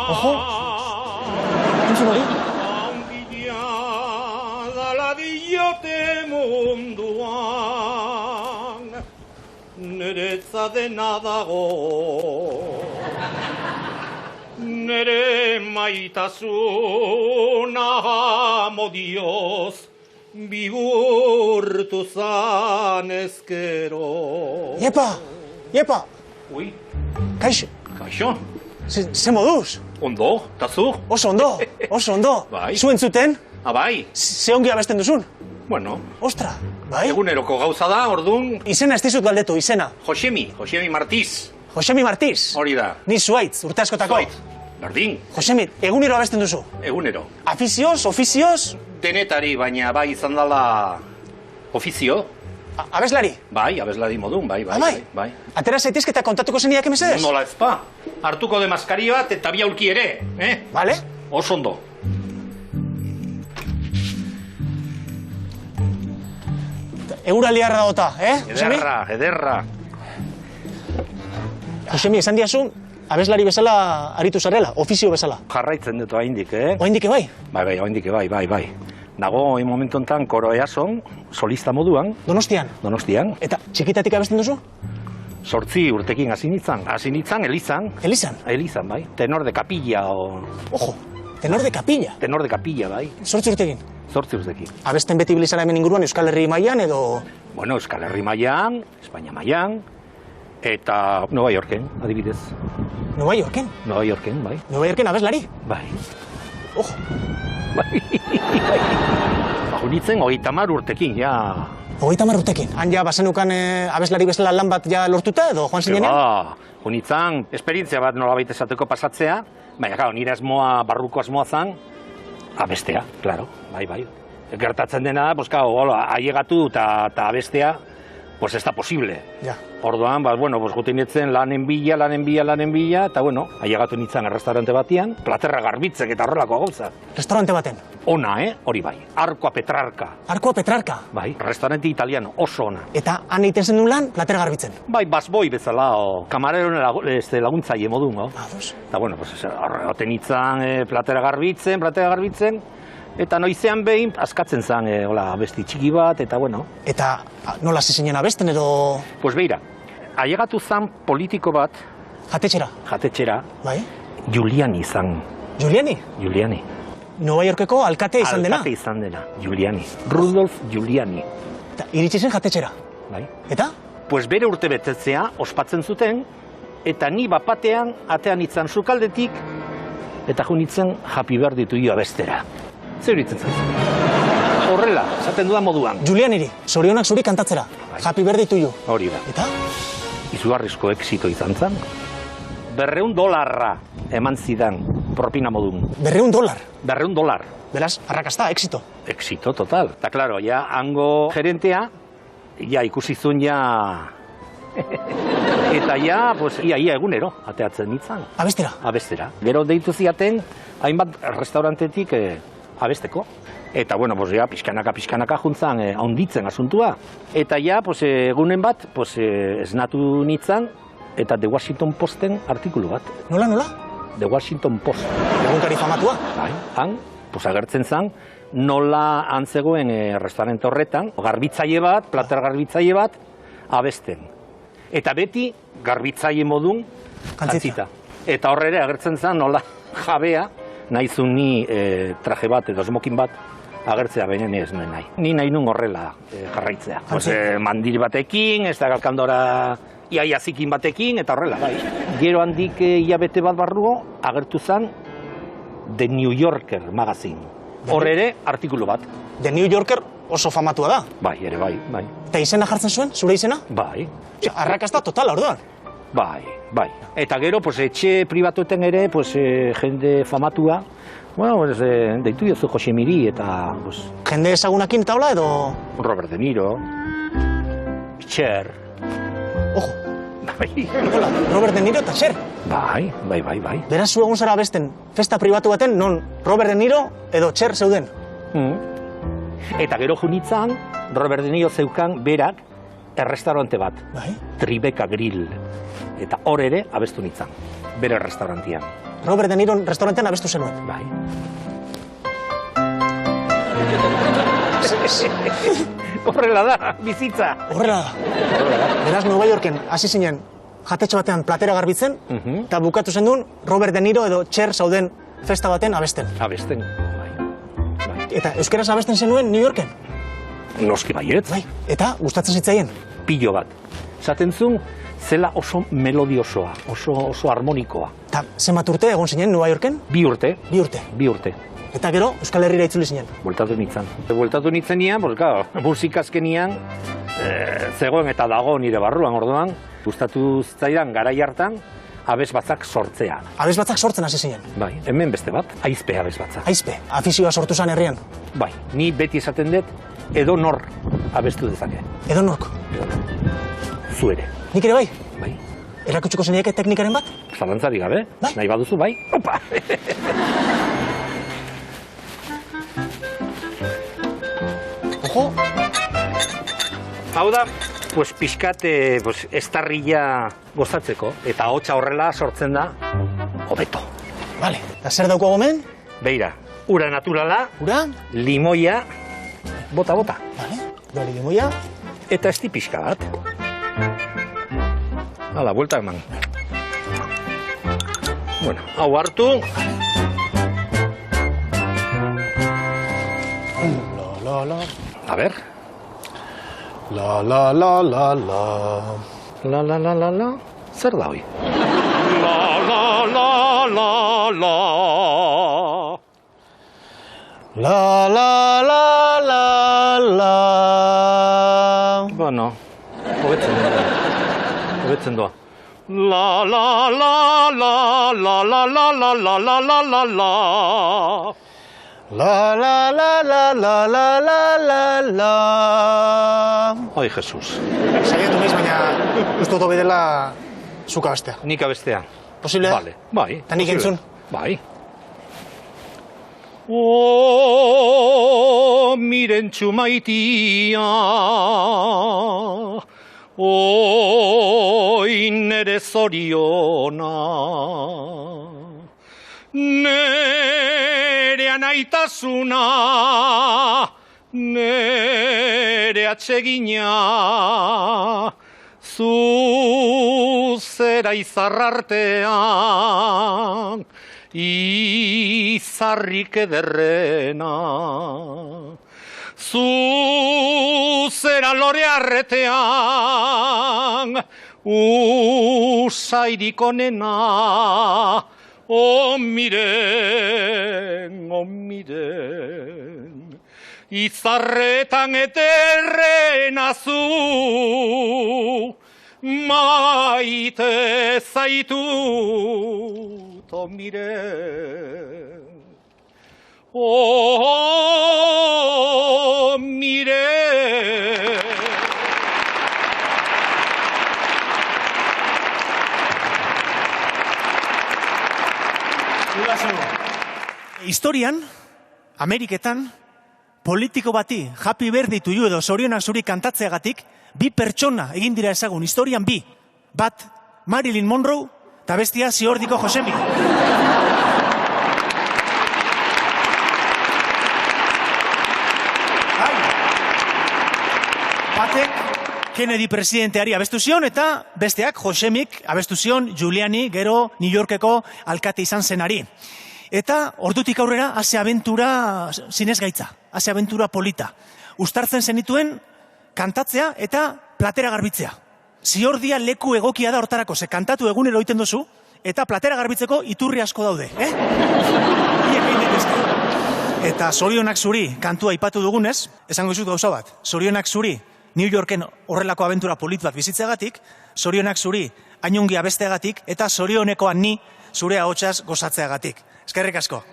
Ojo! Entzun hori? Dala diote munduan, niretza dena dago. Nere maitasuna modioz, bigurtu zan ezkero. Iepa! Iepa! Ui, Kaixo! kaixo, Ze moduz? ondo, eta zu? Oso ondo! Oso ondo! Bai. Zu entzuten? Abai, Ze ongi abesten duzun? bueno, Ostra! Bai? eguneroko gauza da, ordun, Izena ez dizut galdetu, izena. Josemi Martiz, Josemi Martiz. hori da. Ni Zuaitz, urte askotako. Zuaitz, berdin, Josemi, egunero abesten duzu? egunero. Afizioz, ofizioz? Denetari, baina bai izan dela ofizio, Abeslari? bai, abesladi modun, bai. Bai? Atera zaitizketa kontatuko zeniak emesedez? Nola ez pa, hartuko de maskari bat eta bi aulki ere, Vale? Oso ondo. Eguraldi harra dota, Josemi? Ederra. Josemi, esan diazu, abeslari bezala aritu zarela, ofizio bezala. Jarraitzen dut oraindik, Oindik bai? Bai, oraindik bai. Nago, momentu enten, koro eason, solista moduan, Donostian. Eta txikitatik abesten duzu? 8 urtekin hasi nintzan, Elizan. Elizan, bai. Tenor de capilla, Ojo, tenor de capilla. Tenor de capilla, bai. 8 urtekin. 8 urtekin. Abesten beti bilizara hemen inguruan Euskal Herri mailan edo... Bueno, Euskal Herri mailan, Espainia mailan, eta Nueva Yorken, adibidez. Nueva Yorken? Nueva Yorken, bai. Nueva Yorken abeslari? Bai. Ojo. Bai. Junitzen 30 urtekin, ja. 30 urtekin. Han ja bazenukan abeslari bezala lan bat ja lortuta edo joan zinenean? Junitzen, esperientzia bat nolabait esateko pasatzea, baina, claro, nire asmoa, barruko asmoa zan, abestea, claro, bai. Gertatzen dena, pues, ailegatu eta abestea, pues ez da posible. Ja. Orduan, pues guten nintzen lanen bila, eta bueno, ailegatu nintzen errestaurante batian, platerra garbitzek eta horrelako gauza. Restaurante baten? Ona, hori bai, Arkoa Petrarka. Arkoa Petrarka? Bai, restaurante italiano, oso ona. Eta han egiten zen duen lan, plater garbitzen? Bai, basboi bezala, kamareroen laguntzaile modun, Ados. Eta bueno, pues horten nintzen platera garbitzen, eta noizean behin askatzen zen abesti txiki bat, eta bueno. Eta nola zizinen abesten edo... Pues beira, ailegatu zen politiko bat... Jatetxera. Bai? Giuliani zan. Giuliani? Nueva Yorkeko alkate izan dena? Alkate izan dena, Giuliani. Rudolf Giuliani. Eta iritsi zen jatetxera? Bai. Eta? Pues bere urte betetzea ospatzen zuten, eta ni bapatean atean itzan sukaldetik, eta junitzen Happy Birthday to you abestera. Zer horitzen zaizu? Horrela, esaten dudan moduan. Giulianiri, zorionak zuri kantatzera. Happy Birthday to you. Hori da. Eta? Izugarrizko exito izan zen. $200 eman zidan propina modun. $200? $200. Beraz, arrakasta, exito. Exito total. Eta claro, ja hango gerentea, ja ikusizun ja... Eta ja, pues, ia egunero, ateatzen nintzen. Abestera. Gero deitu ziaten, hainbat restaurantetik abesteko. Eta, bueno, pues, ja, pixkanaka juntzan, haunditzen asuntua. Eta ja, pues, egunen bat, pues, esnatu nintzen, eta The Washington Posten artikulu bat. Nola? The Washington Post. Egunkari famatua? Bai, han, pues, agertzen zen, nola antzegoen restaurante horretan, garbitzaile bat, plater garbitzaile bat, abesten. Eta beti garbitzaile modun jantzita. Eta horre agertzen zen nola jabea, nahizun ni traje bat edo smokin bat, agertzea benen ez nuen nahi. Ni nahi nun horrela jarraitzea. Mandir batekin, ez da galkandora iaia zikin batekin, eta horrela, bai. Gero handik hilabete bat barruo, agertu zen The New Yorker magazine. Horre ere, artikulu bat. The New Yorker oso famatua da. Bai, ere, bai. Eta izena jartzen zuen, zure izena? Bai. Arrakasta total, orduan. Bai. Eta gero, pues, etxe pribatueten ere, pues, jende famatua, bueno, pues, deitu jozu Josemiri eta... Pues, jende ezagunakin taula edo... Robert De Niro, Cher... Ojo. Hola, Robert De Niro eta Cher. Bai. Beraz, zu egun zara abesten, festa pribatu baten, non Robert De Niro edo Cher zeuden. Eta gero junitzan, Robert De Niro zeukan berak errestaurante bat. Bai? Tribeca Grill. Eta hor ere abestu nintzen, bere restaurantian. Robert De Niron restaurantean abestu zenuen. Bai. Horrela da, bizitza. Horrela da. Beraz, Nueva Yorken hasi zinen jatetxe batean platera garbitzen, eta bukatu zen duen Robert De Niro edo Cher zauden festa baten abesten. Abesten, bai. Eta euskaraz abesten zenuen New Yorken? Noski baietz. Bai, eta gustatzen zitzaien? Pilo bat. Zaten zuen, zela oso melodiosoa, oso harmonikoa. Eta zenbat urte egon zinen New Yorken? 2 urte. 2 urte. 2 urte. Eta gero, Euskal Herrira itzuli zinen? Bueltatu nintzen. Bueltatu nintzen nian, musikazkenian zegoen eta dago nire barruan orduan, gustatu zitzaidan garai hartan, abes batzak sortzea. Abes batzak sortzen hasi zinen? Bai, hemen beste bat, aizpe abes batzak. Aizpe, afizioa sortu zen herrian? Bai, ni beti esaten dut, edo nor abestu dezake. Edo nork? Zu ere. Nik ere bai? Bai. Erakutsiko zenieke teknikaren bat? Zalantzari gabe, nahi baduzu bai. Opa! Ojo! Hau da, pixkat estarrila gozatzeko, eta hotxa horrela sortzen da, hobeto. Vale, eta zer dauko gomen? Beira, ura naturala, Ura? limoia, bota. Vale, ura limoia. Eta esti pixka bat. Hala, buelta eman. Bueno, hau hartu. A ber. La la la la la. La. Zer da hoi? La. La la la la la. Bueno, hobetzen doa. La. La la la la la la la la la. Oi, Jesus. Saiatu naiz, baina uste dut hobe dela zuka bestea. Nik abestea. Posible? Vale, bai. Eta nik entzun? Bai. O, mirentxu maitia, oi nere zoriona, nere anaitasuna, nere atsegina, zu zera izarrartean, izarrik ederrena. Zu zera lore arretean, usairik onena, miren, izarretan eterrena zu, maite zaitut, miren. Miren. Historian, Ameriketan, politiko bati Happy Birthday to you edo zorionak zuri kantatzeagatik, 2 pertsona egin dira ezagun, historian 2. Bat, Marilyn Monroe, eta bestia Ziordiko Josemi. Batek Kennedy presidenteari abestu zion, eta besteak Josemik abestu zion Giuliani, gero New Yorkeko alkate izan zenari. Eta ordutik aurrera, hase abentura zinezgaitza, hase abentura polita. Uztartzen zenituen kantatzea eta platera garbitzea. Ziordia leku egokia da hortarako, ze kantatu egunero egiten duzu, eta platera garbitzeko iturri asko daude. Eta zorionak zuri kantua aipatu dugunez, esango dizut gauza bat, zorionak zuri New Yorken horrelako abentura polit bat bizitzeagatik, zorionak zuri ainongi abesteagatik, eta zorionekoan ni zure ahotsaz gozatzeagatik. Eskerrik asko.